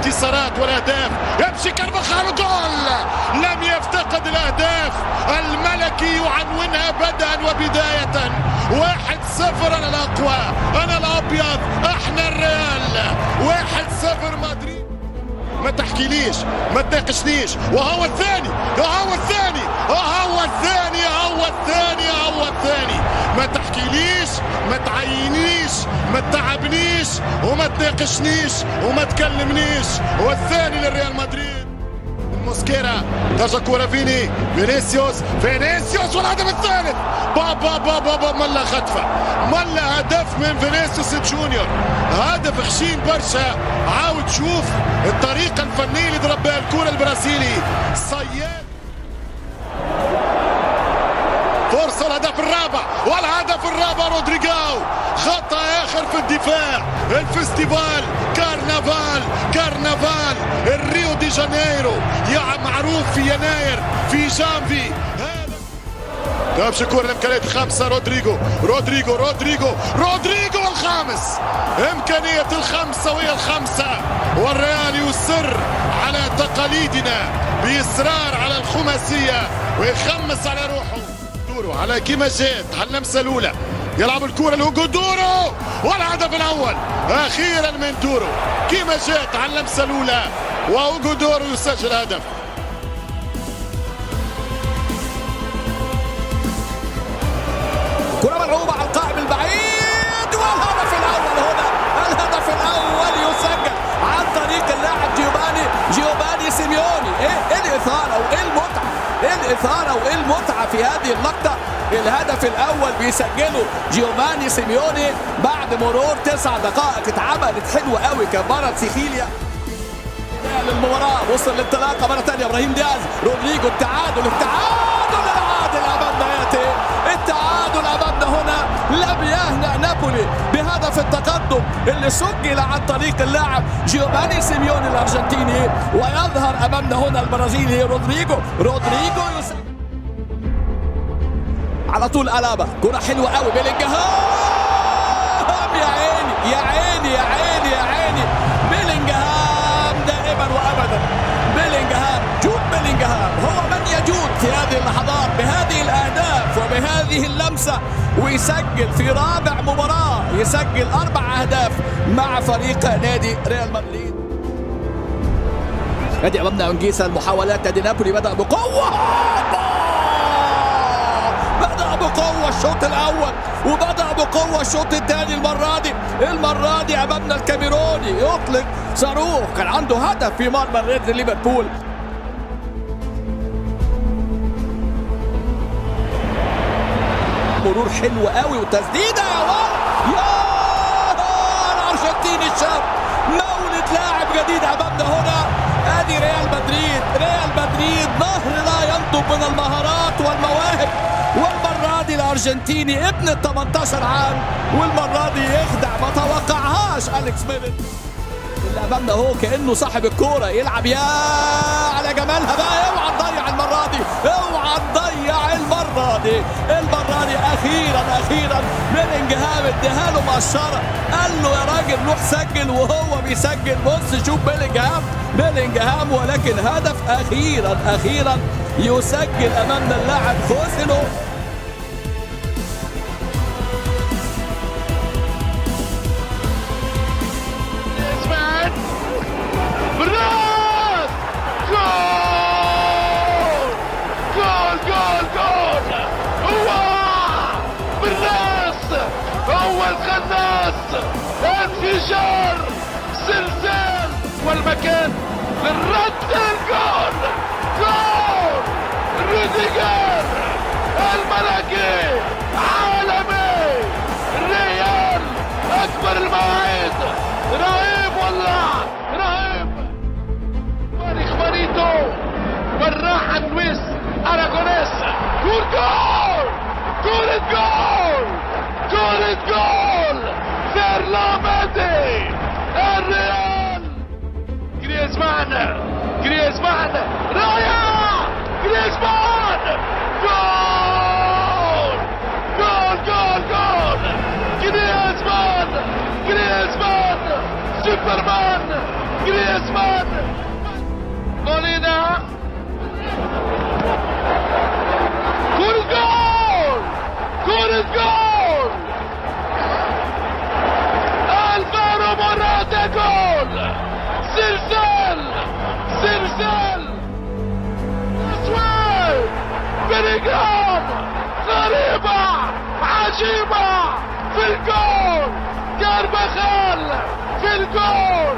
الانتصارات والاهداف. يمشي كارفاخال جول، لم يفتقد الاهداف. الملكي يعنونها بدءا وبداية. 1-0. انا الاقوى، انا الابيض، احنا الريال. 1-0 مدريد. ما تحكيليش، ما تناقشنيش. وهو الثاني، وهو الثاني، وهو الثاني، هو الثاني، هو الثاني. ما تحكيليش، ما تعينيش، ما تعبنيش، وما تناقشنيش، وما تكلمنيش. هو الثاني للريال مدريد. موسكيرا ترجع كورة فينيسيوس والهدف الثالث. بابا بابا بابا ملا خطفة، ملا هدف من فينيسيوس جونيور. هدف خشين برشا. عاود شوف الطريقة الفنية اللي ضرب بها الكورة البرازيلي صياد. فرصة الهدف الرابع، والهدف الرابع رودريغو. خطأ آخر في الدفاع. الفستيفال كارنفال الريو دي جانيرو، معروف في يناير، في جانفي. تمشي الكرة لإمكانية 5. رودريغو الخامس. إمكانية الخمسة وهي الخمسة. والريال يصر على تقاليدنا بإصرار على الخماسية ويخمس على روحه. دورو على كيما جات على اللمسة الأولى، يلعب الكرة لهوجو دورو، والهدف الأول أخيرا من دورو. كيما جات على اللمسة الأولى، وهوجو دورو يسجل هدف. كرة ملعوبة على القائم البعيد، والهدف الأول هنا. الهدف الأول يسجل عن طريق اللاعب جيوفاني سيميوني. إيه الإثارة وإيه المتعة، إيه الإثارة وإيه المتعة في هذه اللقطة. الهدف الأول بيسجله جيوفاني سيميوني بعد مرور 9 دقائق. اتعملت حلوة قوي كبارة سيخيليا للمباراة. وصل للانطلاقة مرة ثانية إبراهيم دياز. رودريغو التعادل أمامنا ياتي. التعادل أمامنا هنا. لم يهنأ نابولي بهدف التقدم اللي سجل عن طريق اللاعب جيوفاني سيميوني الأرجنتيني، ويظهر أمامنا هنا البرازيلي رودريغو يسجل على طول. ألابا كرة حلوة قوي. بيلينجهام، يا عيني يا عيني يا عيني يا عيني. بيلينجهام دائما وأبدا. جود بيلينجهام هو من يجود في هذه اللحظات بهذه الأهداف وبهذه اللمسة، ويسجل في رابع مباراة، يسجل 4 أهداف مع فريق نادي ريال مدريد. نادي أمامنا أنجيسا. المحاولات نادي نابولي بدأ بقوة الشوط الأول، وبدأ بقوة الشوط الثاني. المرة دي أمامنا الكاميروني يطلق صاروخ. كان عنده هدف في مرمى ريد ليفربول. مرور حلو قوي وتسديدة يا الأرجنتيني الشاب، مولد لاعب جديد أمامنا هنا. ادي ريال مدريد نهر لا ينضب من المهارات والمواهب. والمرة دي الأرجنتيني ابن ال 18 عام، والمرة دي يخدع ما توقعهاش أليكس ميلر. اللي أمامنا هو كأنه صاحب الكورة يلعب يا على جمالها بقى. اوعى تضيع المرة دي، اوعى تضيع المرة دي. أخيرا بيلينجهام اديها له مقشرة، قال له يا راجل روح سجل، وهو بيسجل. بص شوف بيلينجهام، ولكن هدف أخيرا يسجل أمامنا اللاعب خوسيلو. أول خناس، انفجار، زلزال، والمكان للرد. الجول، روديجر الملكي، عالمي، الريال أكبر المواعيد. رهيب والله، رهيب. ماريخ ماريتو، بالراحة لويس أراغونيس. جول فيرلاميدي. الريال جريزمان رايا جريزمان. جول جريزمان سوبرمان جريزمان مولينا كرة جول كرة جول الفارو موراتا جول زلزال زلزال اسود بلينغهام غريبة عجيبة في الجول كارفاخال في الجول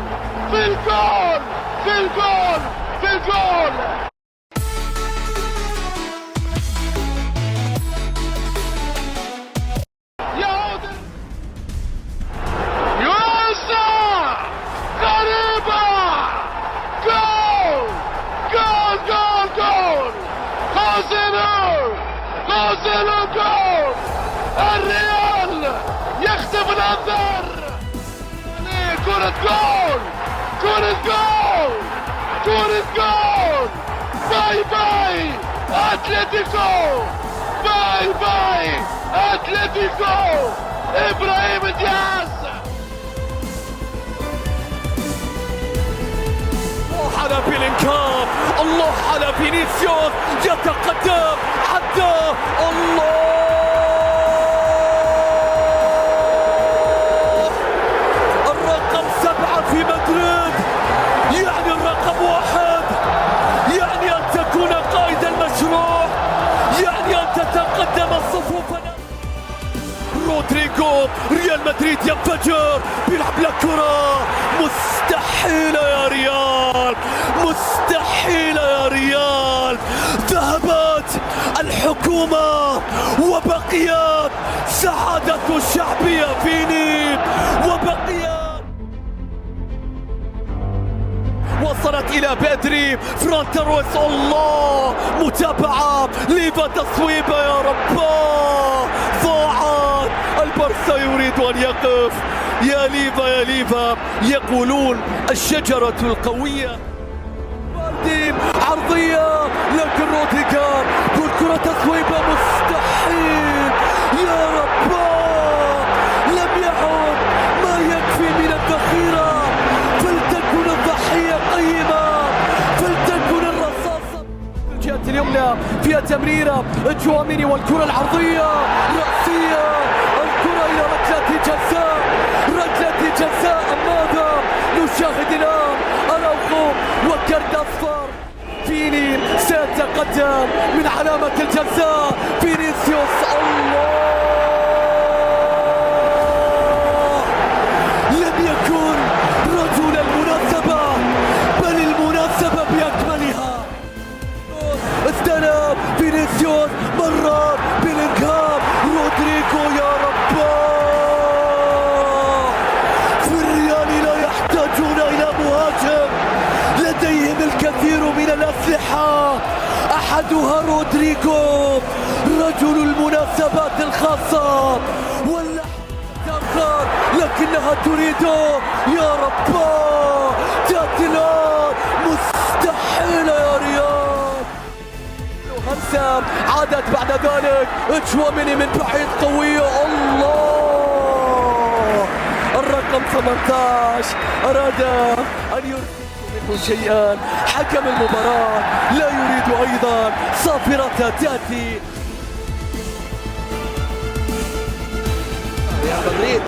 في الجول في الجول في الجول يعود يوسع غريبة جول جول جول جول خوسيلو خوسيلو جول الريال يخطف الانظار كرة جول كرة جول كرة جول باي باي اتلتيكو باي باي اتلتيكو ابراهيم دياز الله على بيلينغهام الله على فينيسيوس يتقدم حتى الله الرقم 7 في مدريد يعني الرقم 1 يعني أن تكون قائد المشروع يعني أن تتقدم الصفوف رودريغو ريال مدريد ينفجر بيلعب لك كرة مستحيلة يا ريال مستحيلة يا ريال ذهبت الحكومة وبقيت سعادة الشعبية فيني وبقيت وصلت إلى بيدري فران ترويس الله متابعة ليفا تصويبة يا رب ضاعت البارسا يريد أن يقف يا ليفا يا ليفا يقولون الشجرة القوية بالدي عرضية لكن رودريغو والكرة تصويبة مستحيل يا رب لم يعد ما يكفي من الذخيرة فلتكن الضحية قيمة فلتكن الرصاصة الجهة اليمنى فيها تمريرة تشواميني والكرة العرضية رأسية الكرة إلى ركلة جزاء ركلة جزاء ماذا نشاهد الآن أراوخو وكرت أصفر فيني سيتقدم من علامة الجزاء فينيسيوس الله لم يكن رجل المناسبة بل المناسبة بأكملها استلم فينيسيوس مرة بيلينغهام رودريغو يا رب في الريال لا يحتاجون إلى مهاجم لديهم الكثير من الأسلحة أحدها رودريغو رجل المناسبات الخاصة ولا تأخر لكنها تريده يا رب تأتي الآن مستحيلة يا ريال همسة عادت بعد ذلك تشواميني من بعيد قوية الله الرقم 18 أراد أن يرسل منه شيئا حكم المباراة لا يريد أيضا صافرة تأتي ريال مدريد